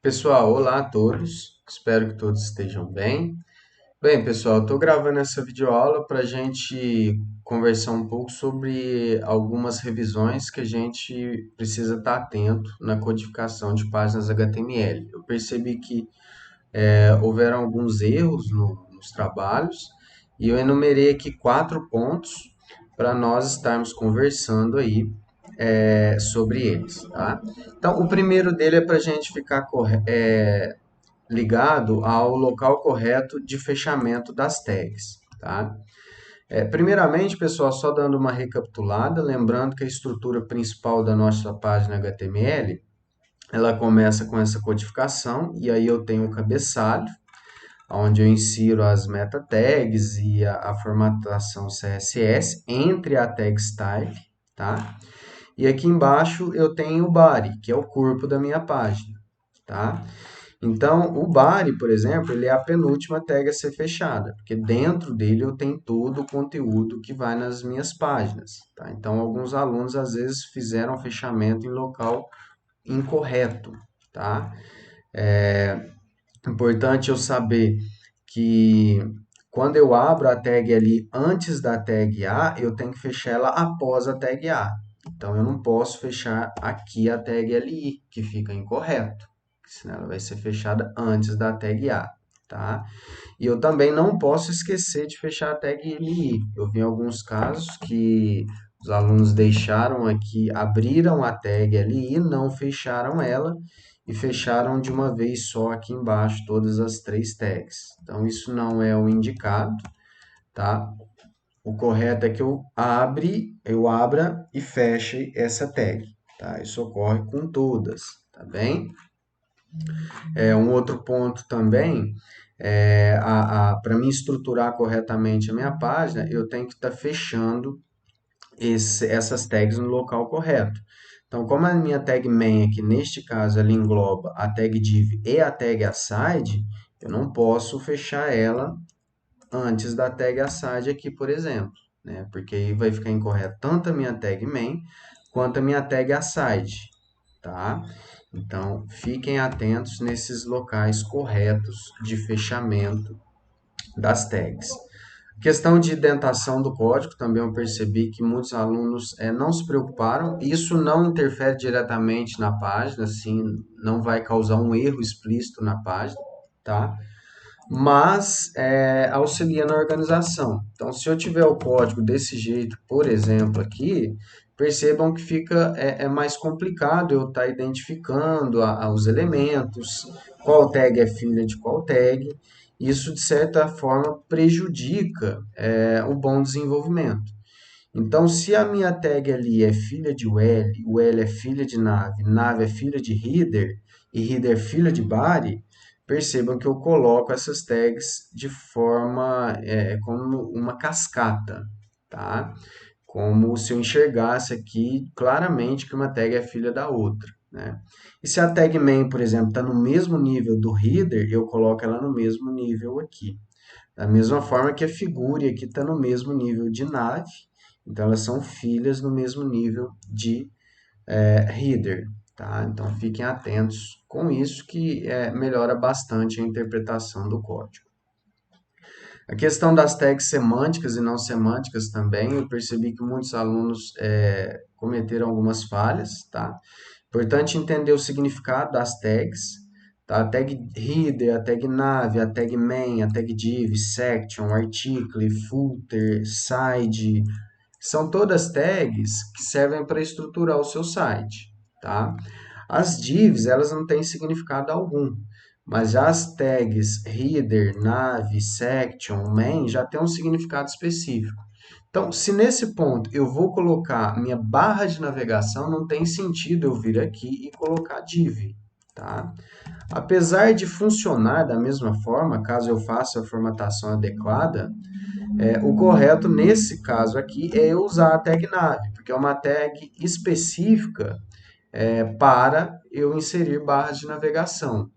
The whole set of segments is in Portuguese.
Pessoal, olá a todos. Espero que todos estejam bem. Bem, pessoal, estou gravando essa videoaula para a gente conversar um pouco sobre algumas revisões que a gente precisa estar atento na codificação de páginas HTML. Eu percebi que houveram alguns erros nos trabalhos e eu enumerei aqui 4 pontos para nós estarmos conversando aí sobre eles, tá? Então, o primeiro dele é para a gente ficar ligado ao local correto de fechamento das tags, tá? Primeiramente, pessoal, só dando uma recapitulada, lembrando que a estrutura principal da nossa página HTML, ela começa com essa codificação, e aí eu tenho o cabeçalho, onde eu insiro as meta tags e a formatação CSS entre a tag style, tá? E aqui embaixo eu tenho o body, que é o corpo da minha página, tá? Então, o body, por exemplo, ele é a penúltima tag a ser fechada, porque dentro dele eu tenho todo o conteúdo que vai nas minhas páginas, tá? Então, alguns alunos às vezes fizeram fechamento em local incorreto, tá? Importante eu saber que quando eu abro a tag ali antes da tag A, eu tenho que fechar ela após a tag A. Então, eu não posso fechar aqui a tag LI, que fica incorreto, senão ela vai ser fechada antes da tag A, tá? E eu também não posso esquecer de fechar a tag LI. Eu vi alguns casos que os alunos deixaram aqui, abriram a tag LI, não fecharam ela e fecharam de uma vez só aqui embaixo todas as 3 tags. Então, isso não é o indicado, tá? O correto é que eu abra e feche essa tag, tá? Isso ocorre com todas, tá bem? Um outro ponto também, para mim estruturar corretamente a minha página, eu tenho que estar fechando essas tags no local correto. Então, como a minha tag main aqui, neste caso, ela engloba a tag div e a tag aside, eu não posso fechar ela antes da tag aside aqui, por exemplo, né? Porque aí vai ficar incorreto tanto a minha tag main quanto a minha tag aside, tá? Então, fiquem atentos nesses locais corretos de fechamento das tags. Questão de indentação do código, também eu percebi que muitos alunos não se preocuparam. Isso não interfere diretamente na página, assim, não vai causar um erro explícito na página, tá? Mas auxilia na organização. Então, se eu tiver o código desse jeito, por exemplo, aqui, percebam que fica mais complicado eu estar identificando os elementos, qual tag é filha de qual tag. Isso, de certa forma, prejudica o bom desenvolvimento. Então, se a minha tag ali é filha de UL, o L é filha de nave é filha de header, e header é filha de body, percebam que eu coloco essas tags de forma como uma cascata, tá? Como se eu enxergasse aqui claramente que uma tag é filha da outra, né? E se a tag main, por exemplo, está no mesmo nível do header, eu coloco ela no mesmo nível aqui. Da mesma forma que a figure aqui está no mesmo nível de nave, então elas são filhas no mesmo nível de header, tá? Então fiquem atentos com isso que melhora bastante a interpretação do código. A questão das tags semânticas e não semânticas também, eu percebi que muitos alunos cometeram algumas falhas, tá? Importante entender o significado das tags, tá? A tag header, a tag nav, a tag main, a tag div, section, article, footer, side, são todas tags que servem para estruturar o seu site, tá? As divs, elas não têm significado algum, mas as tags header, nav, section, main já têm um significado específico. Então, se nesse ponto eu vou colocar minha barra de navegação, não tem sentido eu vir aqui e colocar div, tá? Apesar de funcionar da mesma forma, caso eu faça a formatação adequada, o correto nesse caso aqui é eu usar a tag nav, porque é uma tag específica para eu inserir barras de navegação.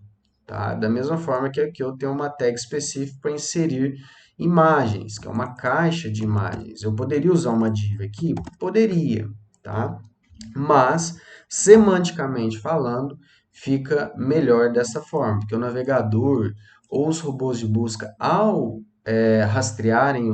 Tá? Da mesma forma que aqui eu tenho uma tag específica para inserir imagens, que é uma caixa de imagens. Eu poderia usar uma div aqui? Poderia, tá? Mas, semanticamente falando, fica melhor dessa forma, porque o navegador ou os robôs de busca, ao rastrearem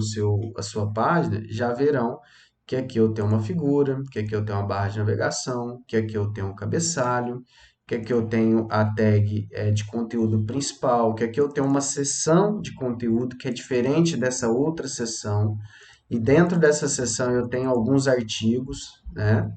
a sua página, já verão que aqui eu tenho uma figura, que aqui eu tenho uma barra de navegação, que aqui eu tenho um cabeçalho, que aqui eu tenho a tag de conteúdo principal, que aqui eu tenho uma seção de conteúdo que é diferente dessa outra seção, e dentro dessa seção eu tenho alguns artigos, né?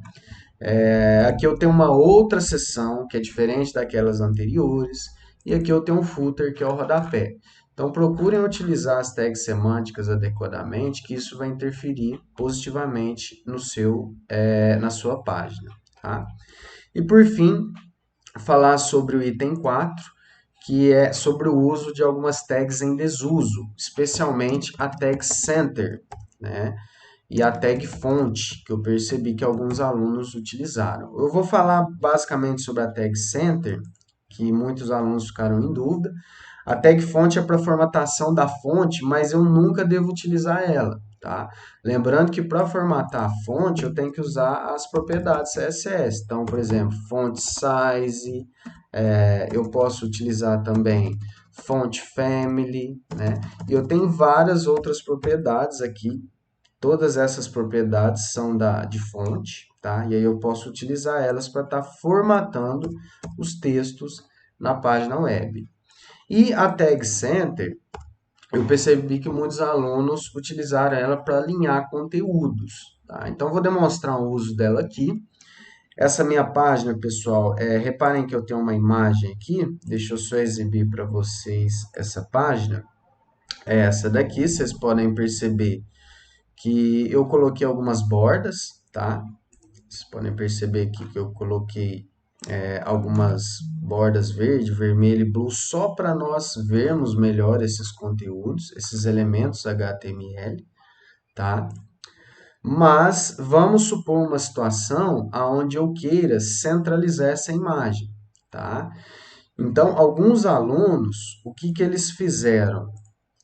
Aqui eu tenho uma outra seção que é diferente daquelas anteriores, e aqui eu tenho um footer que é o rodapé. Então procurem utilizar as tags semânticas adequadamente, que isso vai interferir positivamente na sua página. Tá? E por fim, falar sobre o item 4, que é sobre o uso de algumas tags em desuso, especialmente a tag center, né? E a tag fonte, que eu percebi que alguns alunos utilizaram. Eu vou falar basicamente sobre a tag center, que muitos alunos ficaram em dúvida. A tag fonte é para formatação da fonte, mas eu nunca devo utilizar ela, tá? Lembrando que para formatar a fonte eu tenho que usar as propriedades CSS. Então, por exemplo, font size, eu posso utilizar também font family, né? E eu tenho várias outras propriedades aqui. Todas essas propriedades são de fonte, tá? E aí eu posso utilizar elas para estar formatando os textos na página web. E a Tag Center, eu percebi que muitos alunos utilizaram ela para alinhar conteúdos, tá? Então, eu vou demonstrar o uso dela aqui. Essa minha página, pessoal, reparem que eu tenho uma imagem aqui. Deixa eu só exibir para vocês essa página. É essa daqui, vocês podem perceber que eu coloquei algumas bordas, tá? Vocês podem perceber aqui que eu coloquei algumas bordas verde, vermelho e blue só para nós vermos melhor esses conteúdos, esses elementos HTML, tá? Mas vamos supor uma situação onde eu queira centralizar essa imagem, tá? Então, alguns alunos, o que eles fizeram?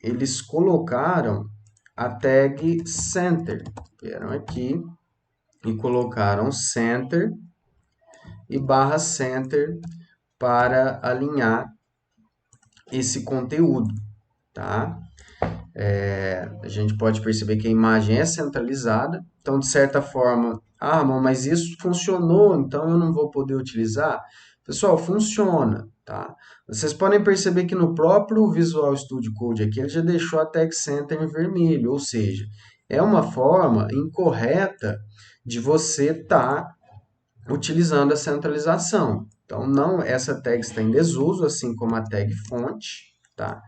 Eles colocaram a tag center. Vieram aqui e colocaram center e barra center para alinhar esse conteúdo, tá? A gente pode perceber que a imagem é centralizada, então de certa forma, mas isso funcionou, então eu não vou poder utilizar. Pessoal, funciona, tá? Vocês podem perceber que no próprio Visual Studio Code aqui ele já deixou a Tag Center em vermelho, ou seja, é uma forma incorreta de você estar utilizando a centralização. Então, não, essa tag está em desuso, assim como a tag fonte, tá?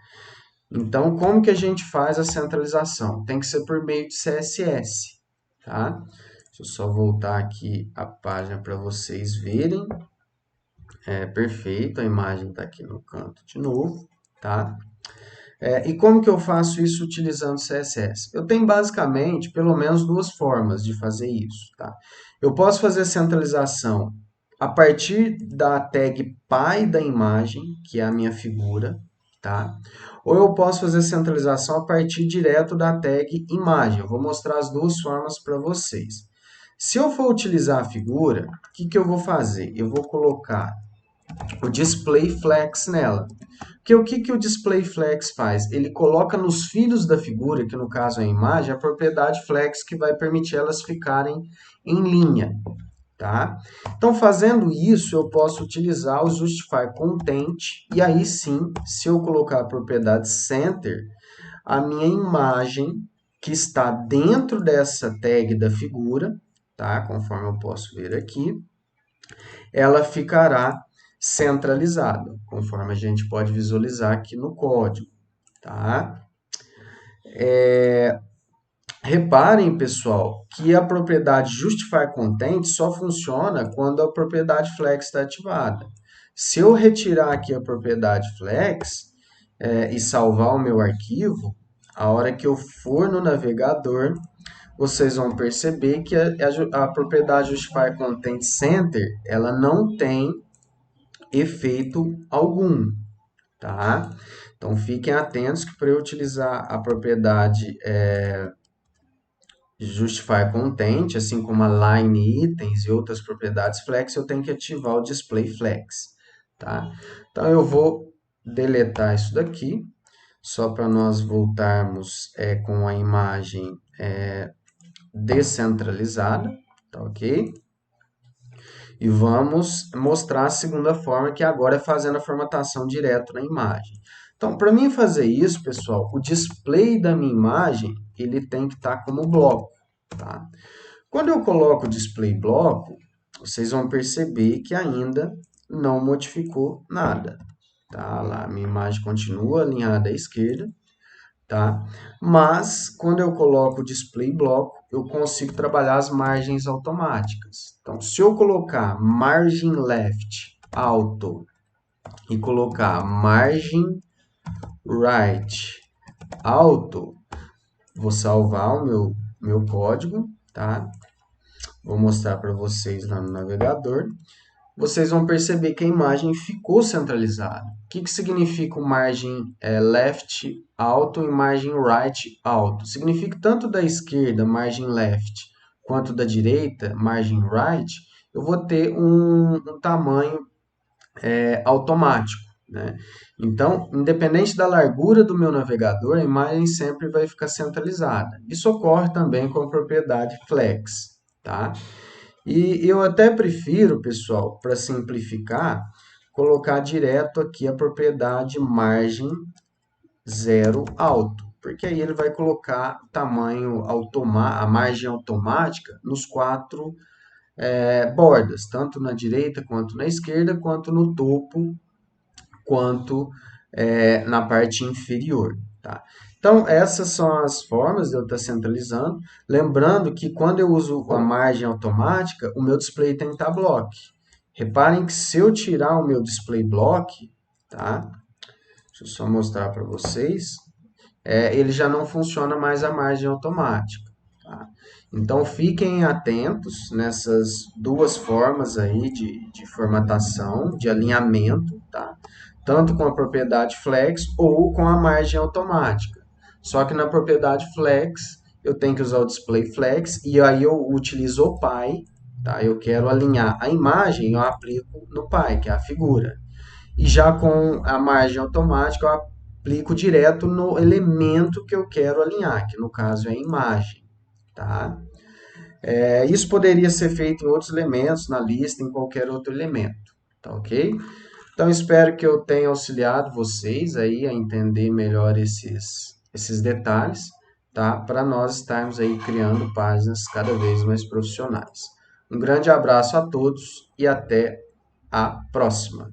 Então, como que a gente faz a centralização? Tem que ser por meio de CSS, tá? Deixa eu só voltar aqui a página para vocês verem. Perfeito, a imagem está aqui no canto de novo, tá? E como que eu faço isso utilizando CSS? Eu tenho basicamente pelo menos duas formas de fazer isso, tá? Eu posso fazer centralização a partir da tag pai da imagem, que é a minha figura, tá? Ou eu posso fazer centralização a partir direto da tag imagem. Eu vou mostrar as duas formas para vocês. Se eu for utilizar a figura, o que eu vou fazer? Eu vou colocar o display flex nela. Porque o que o display flex faz? Ele coloca nos filhos da figura, que no caso é a imagem, a propriedade flex que vai permitir elas ficarem em linha. Tá? Então, fazendo isso, eu posso utilizar o justify content, e aí sim, se eu colocar a propriedade center, a minha imagem que está dentro dessa tag da figura, tá? Conforme eu posso ver aqui, ela ficará centralizada, conforme a gente pode visualizar aqui no código, tá? Reparem, pessoal, que a propriedade justify content só funciona quando a propriedade flex está ativada. Se eu retirar aqui a propriedade flex e salvar o meu arquivo, a hora que eu for no navegador, vocês vão perceber que a propriedade justify content center ela não tem efeito algum, tá? Então fiquem atentos que para eu utilizar a propriedade justify content, assim como a line itens e outras propriedades flex, eu tenho que ativar o display flex, tá? Então, eu vou deletar isso daqui, só para nós voltarmos com a imagem descentralizada, tá ok? E vamos mostrar a segunda forma, que agora é fazendo a formatação direto na imagem. Então, para mim fazer isso, pessoal, o display da minha imagem, ele tem que estar como bloco, tá? Quando eu coloco o display bloco, vocês vão perceber que ainda não modificou nada, tá? Lá, a minha imagem continua alinhada à esquerda, tá? Mas, quando eu coloco o display bloco, eu consigo trabalhar as margens automáticas. Então, se eu colocar margin left auto e colocar margin right auto, vou salvar o meu código, tá? Vou mostrar para vocês lá no navegador. Vocês vão perceber que a imagem ficou centralizada. O que significa o margem left alto e margem right alto? Significa tanto da esquerda, margem left, quanto da direita, margem right, eu vou ter um tamanho automático, né? Então, independente da largura do meu navegador, a imagem sempre vai ficar centralizada. Isso ocorre também com a propriedade flex, tá? E eu até prefiro, pessoal, para simplificar, colocar direto aqui a propriedade margem zero alto, porque aí ele vai colocar tamanho a margem automática nos quatro bordas, tanto na direita quanto na esquerda, quanto no topo, quanto na parte inferior, tá? Então, essas são as formas de eu estar centralizando. Lembrando que quando eu uso a margem automática, o meu display tem que estar block. Reparem que se eu tirar o meu display block, tá? Deixa eu só mostrar para vocês. Ele já não funciona mais a margem automática, tá? Então, fiquem atentos nessas duas formas aí de formatação, de alinhamento, tá? Tanto com a propriedade flex ou com a margem automática. Só que na propriedade flex, eu tenho que usar o display flex e aí eu utilizo o pi, tá? Eu quero alinhar a imagem, eu aplico no pi, que é a figura. E já com a margem automática, eu aplico direto no elemento que eu quero alinhar, que no caso é a imagem, tá? Isso poderia ser feito em outros elementos, na lista, em qualquer outro elemento, tá ok? Então, espero que eu tenha auxiliado vocês aí a entender melhor esses detalhes, tá? Para nós estarmos aí criando páginas cada vez mais profissionais. Um grande abraço a todos e até a próxima!